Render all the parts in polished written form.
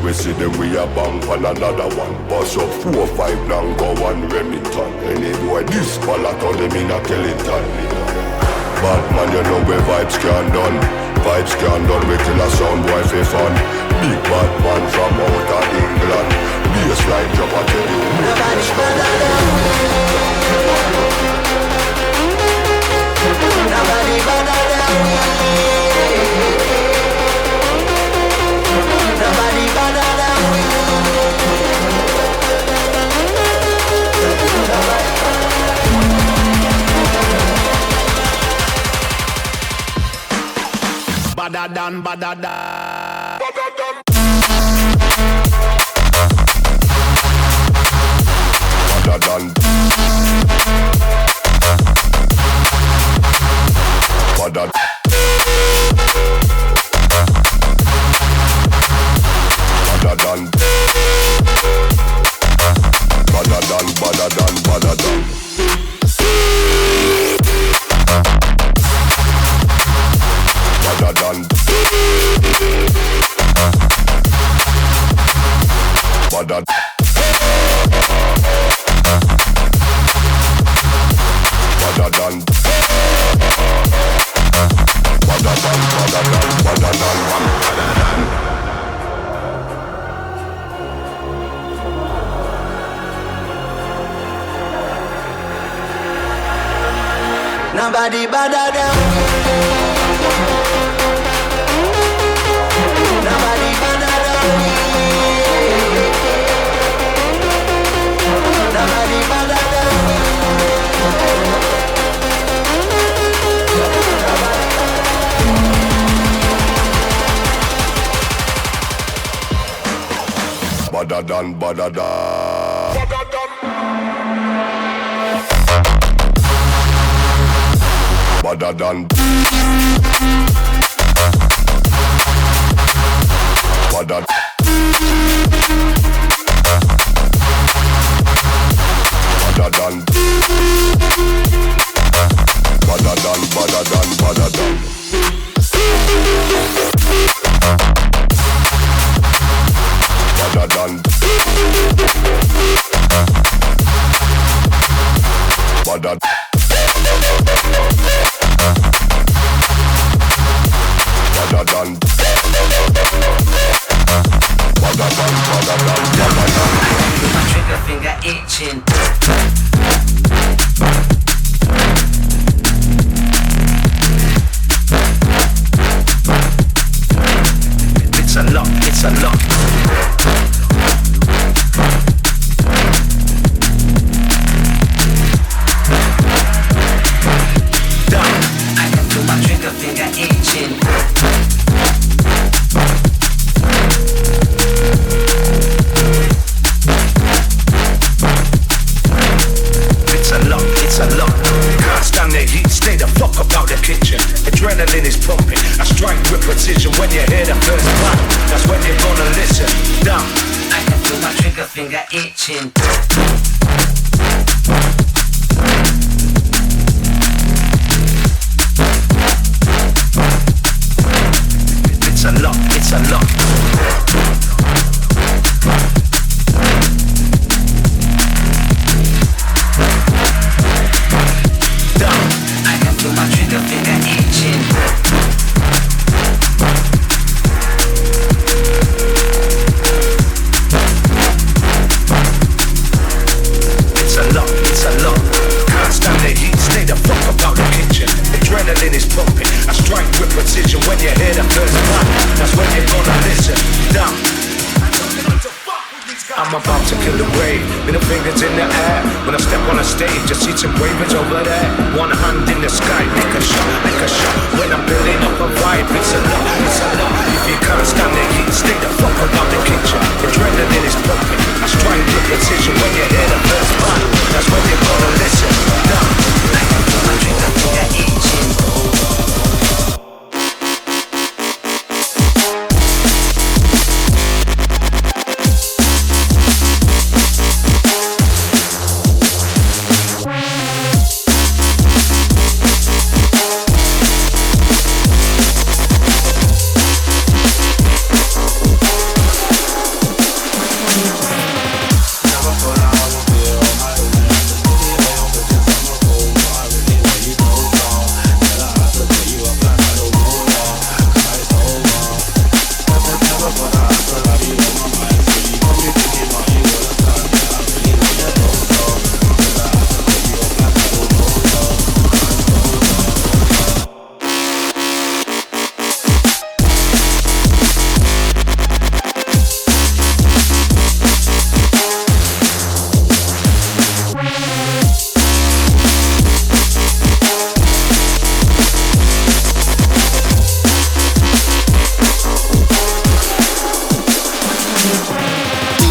we see them, we a bang on another one. Bust up 4 5 long go one Remington. Any boy this ballot on them in a Kellington. Bad man, you know where vibes can done. Vibes can done, we kill a sound boy for fun. Big bad man from out of England. Bassline drop a tell you. Nobody better than we. Nobody better than we. Nobody better than we. Badadan, badada. Badadan. Badadan. Badadan. Badadan, badadan, badadan. Badadan. Badadan. Badadan. Badadan, badadan, badadan, badadan. Nobody better than we. Nobody better than we. Nobody better than we. Badadan, badadan. Badadan. Badadan. Badadan. Badadan, badadan, badadan. Badadan. Badadan. Badadan. Badadan, badadan, badadan. My trigger finger itching. It's a lot, it's a lot. Done. I can feel my trigger finger itching. It's a lot, it's a lot. Can't stand the heat, stay the fuck about the kitchen. Adrenaline is pumping, I strike with precision. When you hear the first bang, that's when you're gonna listen. Down. I can feel my trigger finger itching. It's a lot, it's a lot. Down. I can feel my trigger finger itching. It's a lot, it's a lot. Can't stand the heat, stay the fuck about the kitchen. Adrenaline is pumping, I strike with precision. When you hear the first bang, that's when you're gonna listen. Down. I'm about to kill the wave, middle fingers in the air. When I step on a stage, I see some ravens over there. One hand in the sky, make a shot, make a shot. When I'm building up a vibe, it's a lot, it's a lot. If you can't stand the heat, stay the fuck about the kitchen. Adrenaline is pumping, I strike with precision. When you hear the first bang, that's when you're gonna listen. Down. I can feel my trigger finger itching.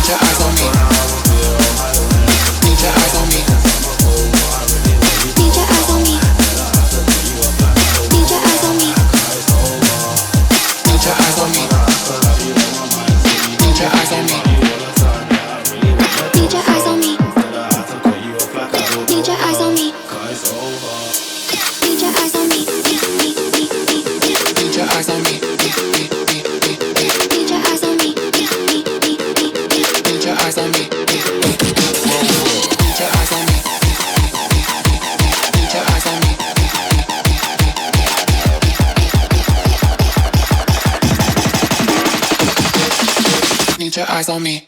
Need your eyes on me.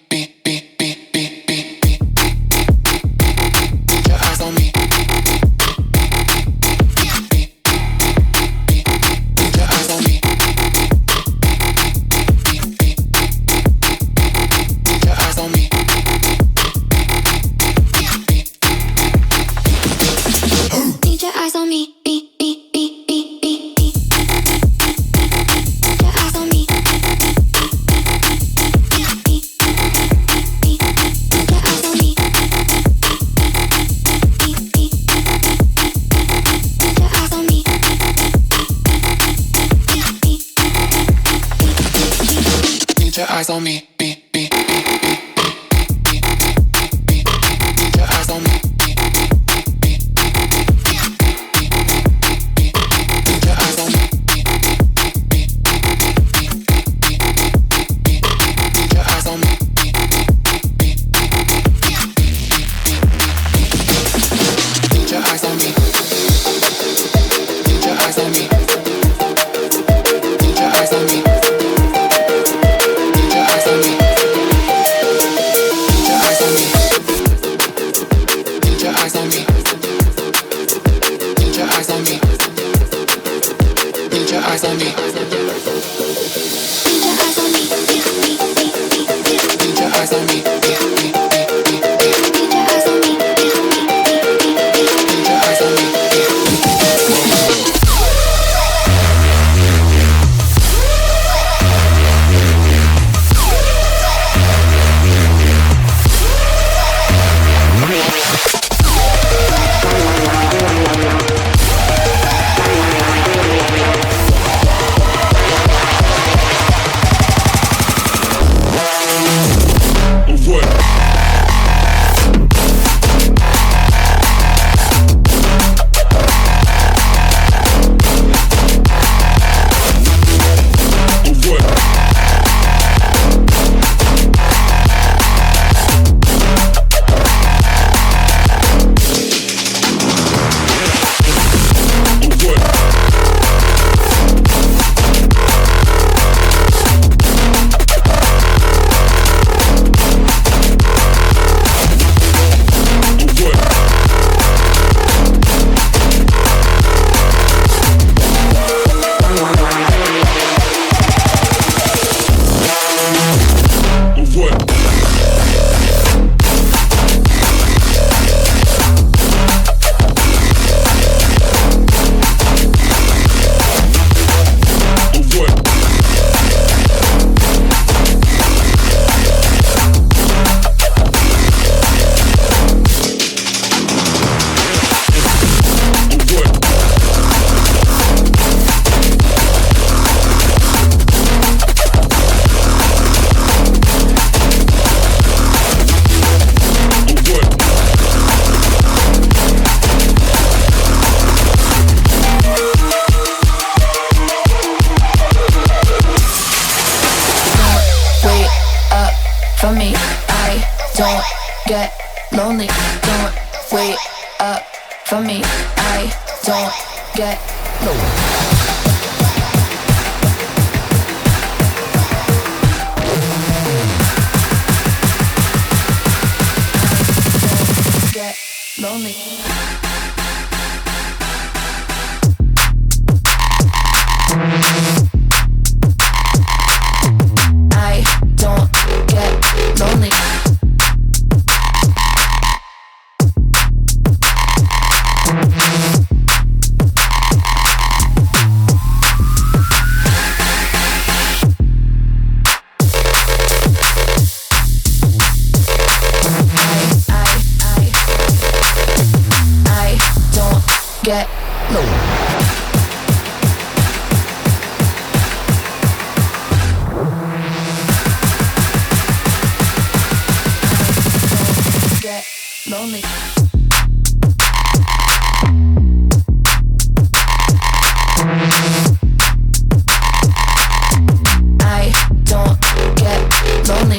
Eyes on me. get low. Get lonely. I don't get lonely.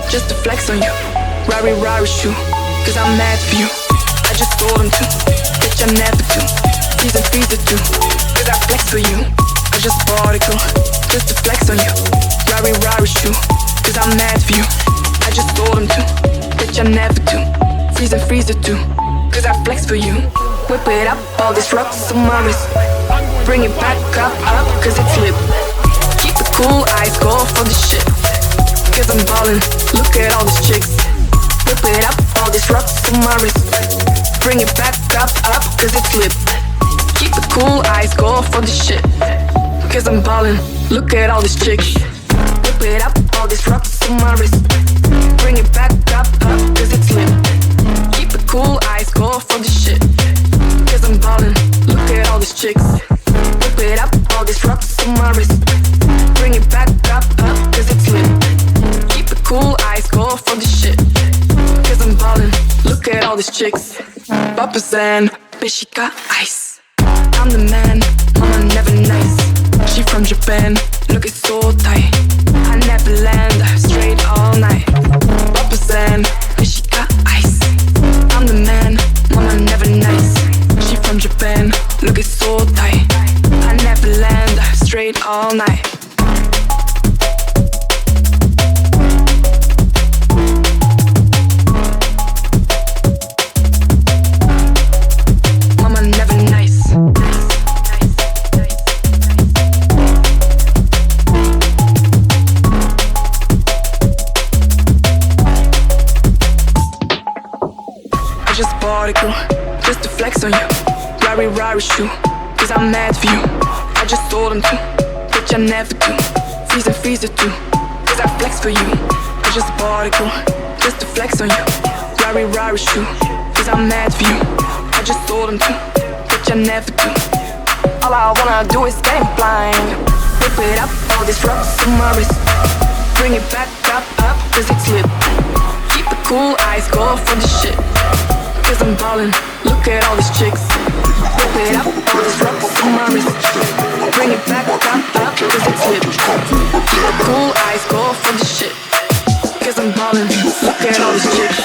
just to flex on you. Rari with you, cause I'm mad for you. I just told him to, bitch I never do. He's a freezer too, cause I flex for you. I just bought particle, just to flex on you. Rari rari shoe, cause I'm mad for you. I just told him to, bitch I never do. Freeze it too, cause I flex for you. Whip it up, all these rocks on my wrist. Bring it back up, cause it's lit. Keep it cool, eyes go for the shit. Cause I'm ballin', look at all these chicks. Whip it up, all these rocks on my wrist. Bring it back up, cause it's lit. Keep it cool, eyes go for the shit. Cause I'm ballin', look at all these chicks. Whip it up, all these rocks on my wrist. Bring it back up, cause it's lit. Keep it cool, eyes go for the shit. Cause I'm ballin', look at all these chicks. Whip it up, all these rocks on my wrist. Bring it back up, cause it's lit. Keep it cool, eyes go for the shit. Cause I'm ballin', look at all these chicks. Papa's and bitch, she got ice. I'm the man, mama never nice. She from Japan, looking so tight. I never land, straight all night. Papa's and bitch, she got ice. I'm the man, mama never nice. She from Japan, looking so tight. I never land, straight all night. Mama never nice. I just bought a girl, just to flex on you. Rari rari shoe, cause I'm mad for you. I just told him to, bitch I never do. Freeze it too, cause I flex for you. I just bought a girl, just to flex on you. Rari rari shoe, cause I'm mad for you. I just told him to, bitch I never do. All I wanna do is get him blind. Whip it up, all these rocks on my wrist. Bring it back up, cause it's lit. Keep it cool, eyes go for the shit. Cause I'm ballin', look at all these chicks. Whip it up, all these rocks on my wrist. Bring it back up, cause it's lit. Keep it cool, eyes go for the shit. Cause I'm ballin', look at all these chicks.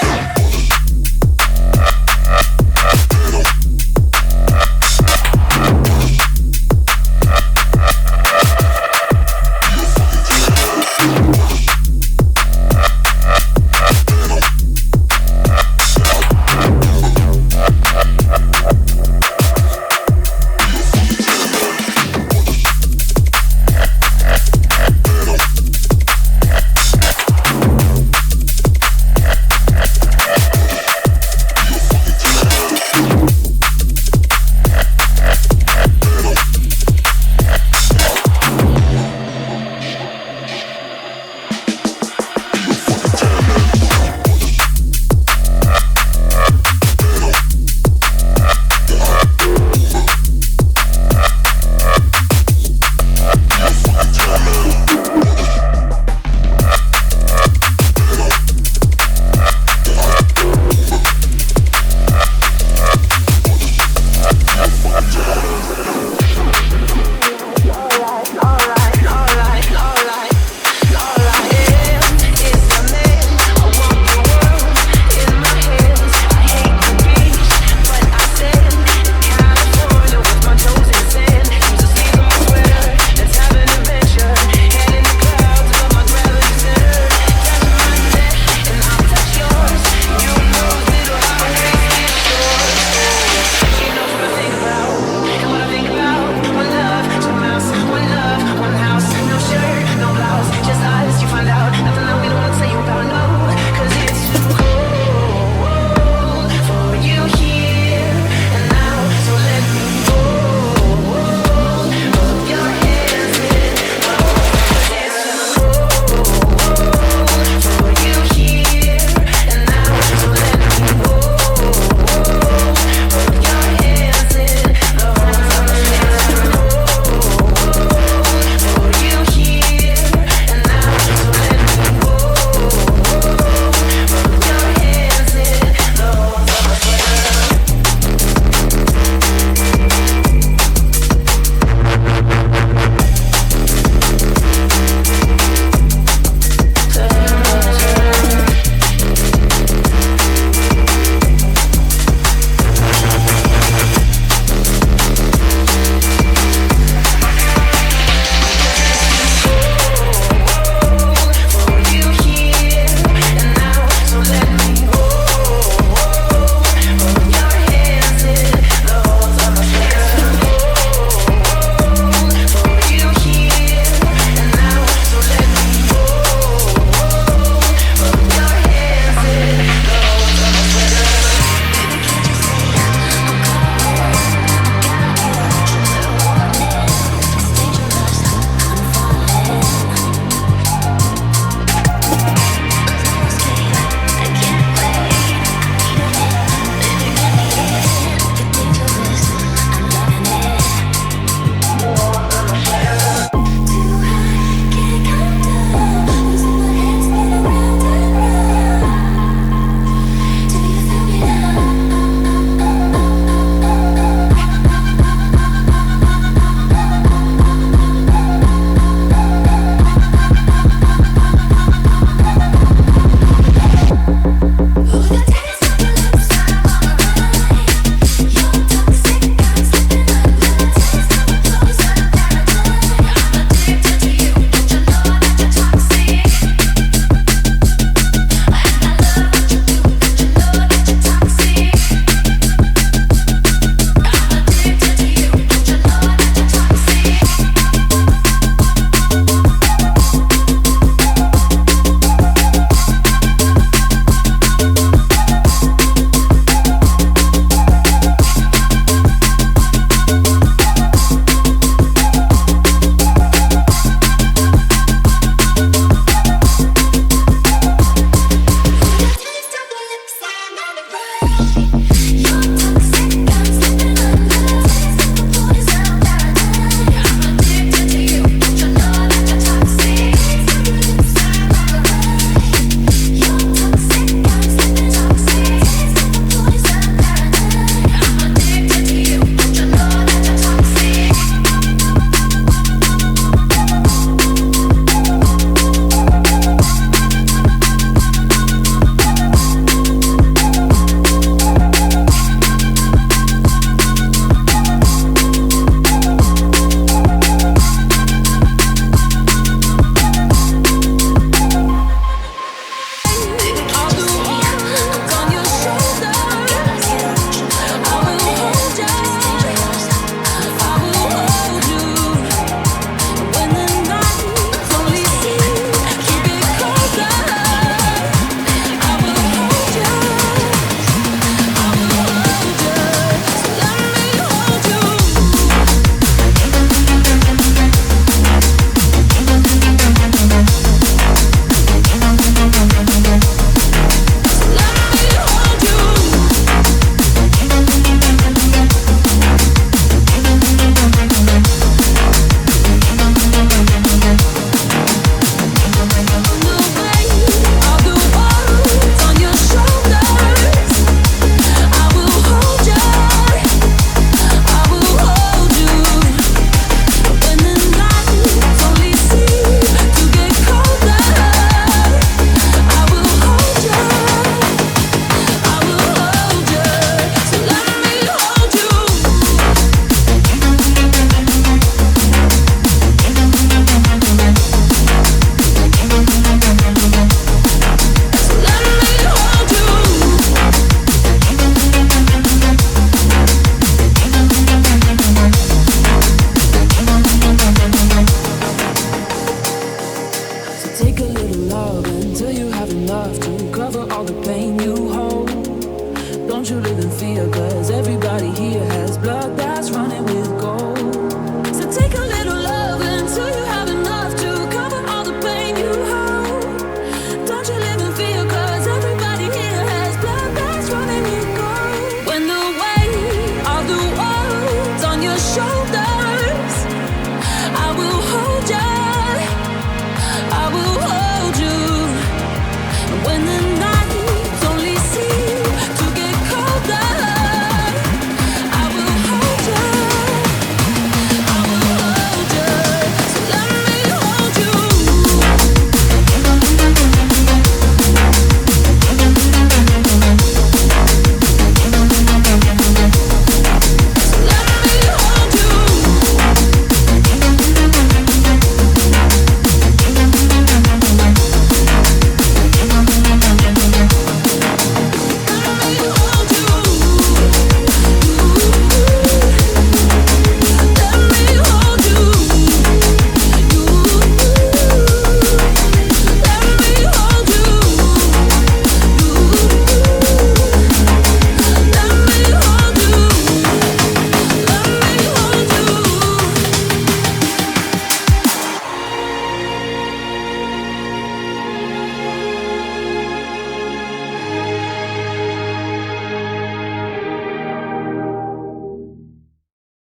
you live in fear, cause everybody here has blood that's running with gold.